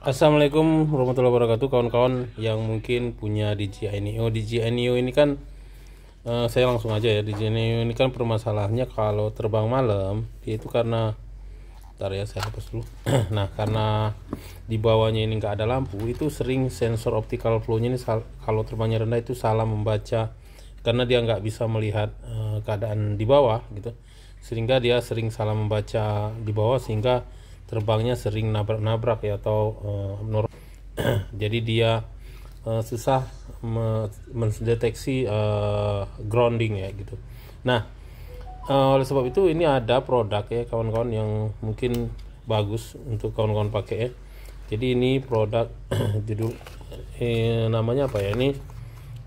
Assalamualaikum warahmatullahi wabarakatuh, kawan-kawan yang mungkin punya DJI Neo. DJI Neo ini kan saya langsung aja ya. DJI Neo ini kan permasalahannya kalau terbang malam itu karena, bentar ya saya hapus dulu. Nah, karena di bawahnya ini nggak ada lampu, itu sering sensor optical flow-nya ini kalau terbangnya rendah itu salah membaca, karena dia nggak bisa melihat keadaan di bawah gitu, sehingga dia sering salah membaca di bawah, sehingga terbangnya sering nabrak-nabrak ya, atau jadi dia susah mendeteksi grounding ya gitu. Nah, oleh sebab itu ini ada produk ya kawan-kawan yang mungkin bagus untuk kawan-kawan pakai ya. Jadi ini produk judul namanya apa ya, ini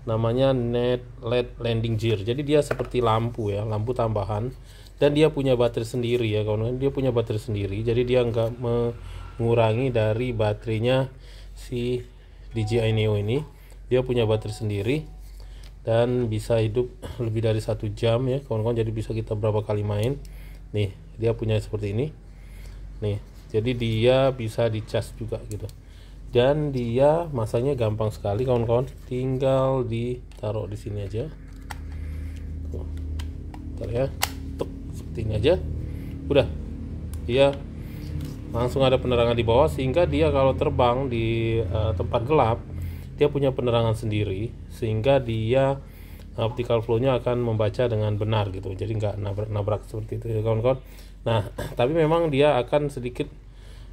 namanya Net LED Landing Gear. Jadi dia seperti lampu ya, lampu tambahan, dan dia punya baterai sendiri ya kawan-kawan. Dia punya baterai sendiri, jadi dia nggak mengurangi dari baterainya si DJI Neo ini. Dia punya baterai sendiri dan bisa hidup lebih dari 1 jam ya kawan-kawan. Jadi bisa kita berapa kali main. Nih, dia punya seperti ini nih, jadi dia bisa dicas juga gitu, dan dia masangnya gampang sekali kawan-kawan. Tinggal ditaruh di sini aja tuh, bentar ya, tuk, seperti ini aja, udah. Dia langsung ada penerangan di bawah, sehingga dia kalau terbang di tempat gelap dia punya penerangan sendiri, sehingga dia optical flow-nya akan membaca dengan benar gitu. Jadi nggak nabrak-nabrak seperti itu ya kawan-kawan. Nah, tapi memang dia akan sedikit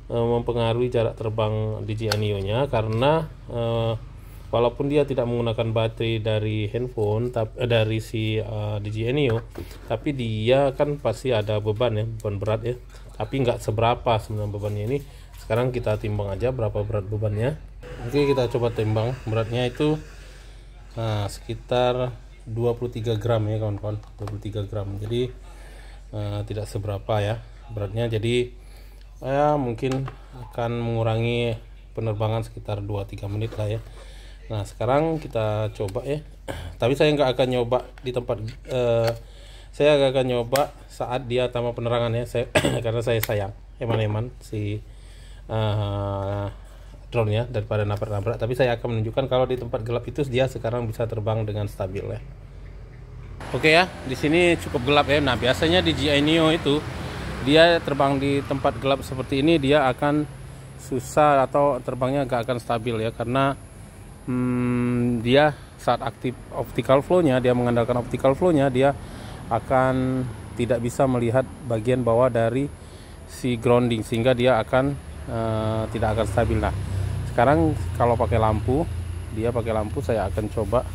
mempengaruhi jarak terbang DJI Neo-nya, karena walaupun dia tidak menggunakan baterai dari handphone, dari si DJI Neo, tapi dia kan pasti ada beban ya, beban berat ya, tapi nggak seberapa sebenarnya bebannya ini. Sekarang kita timbang aja berapa berat bebannya. Oke, kita coba timbang beratnya itu sekitar 23 gram ya kawan-kawan, 23 gram. Jadi tidak seberapa ya beratnya, jadi mungkin akan mengurangi penerbangan sekitar 2-3 menit lah ya. Nah, sekarang kita coba ya. Tapi saya nggak akan nyoba di tempat saya nggak akan nyoba saat dia tambah penerangan ya, saya karena saya sayang eman-eman si drone ya, daripada nabrak-nabrak. Tapi saya akan menunjukkan kalau di tempat gelap itu dia sekarang bisa terbang dengan stabil ya. Oke ya, di sini cukup gelap ya. Nah, biasanya DJI Neo itu dia terbang di tempat gelap seperti ini, dia akan susah atau terbangnya gak akan stabil ya, karena dia saat aktif optical flow-nya, dia mengandalkan optical flow-nya, dia akan tidak bisa melihat bagian bawah dari si grounding, sehingga dia akan tidak akan stabil. Nah, sekarang kalau pakai lampu, dia pakai lampu, saya akan coba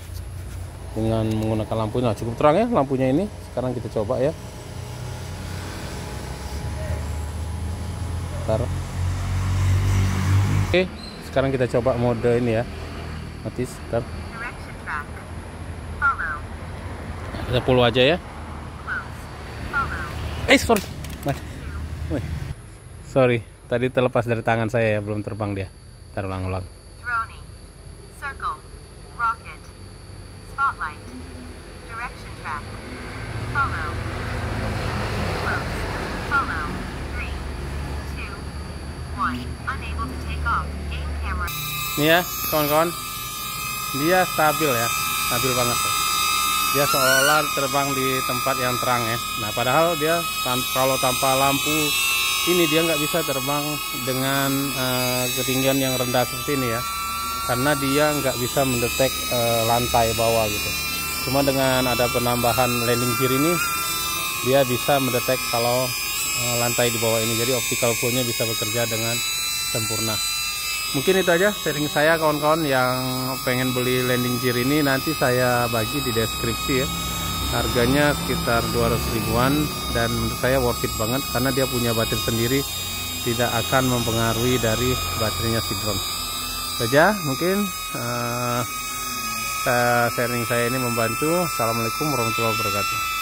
dengan menggunakan lampu. Nah, cukup terang ya lampunya ini. Sekarang kita coba ya. Bentar. Oke, sekarang kita coba mode ini ya, mati. Bentar. Kita follow aja ya. Sorry, tadi terlepas dari tangan saya ya, belum terbang dia. Ntar ulang-ulang. Spotlight, direction track, follow, close, follow, 3, 2, 1, unable to take off, aim camera. Ini ya kawan-kawan, dia stabil ya, stabil banget ya. Dia seolah terbang di tempat yang terang ya. Nah, padahal dia kalau tanpa lampu ini dia nggak bisa terbang dengan ketinggian yang rendah seperti ini ya, karena dia nggak bisa mendetek lantai bawah gitu. Cuma dengan ada penambahan landing gear ini, dia bisa mendetek kalau lantai di bawah ini. Jadi optical flow-nya bisa bekerja dengan sempurna. Mungkin itu aja sharing saya kawan-kawan. Yang pengen beli landing gear ini nanti saya bagi di deskripsi ya. Harganya sekitar 200 ribuan, dan menurut saya worth it banget karena dia punya baterai sendiri, tidak akan mempengaruhi dari baterainya si drone. Saja mungkin sharing saya ini membantu. Assalamualaikum warahmatullahi wabarakatuh.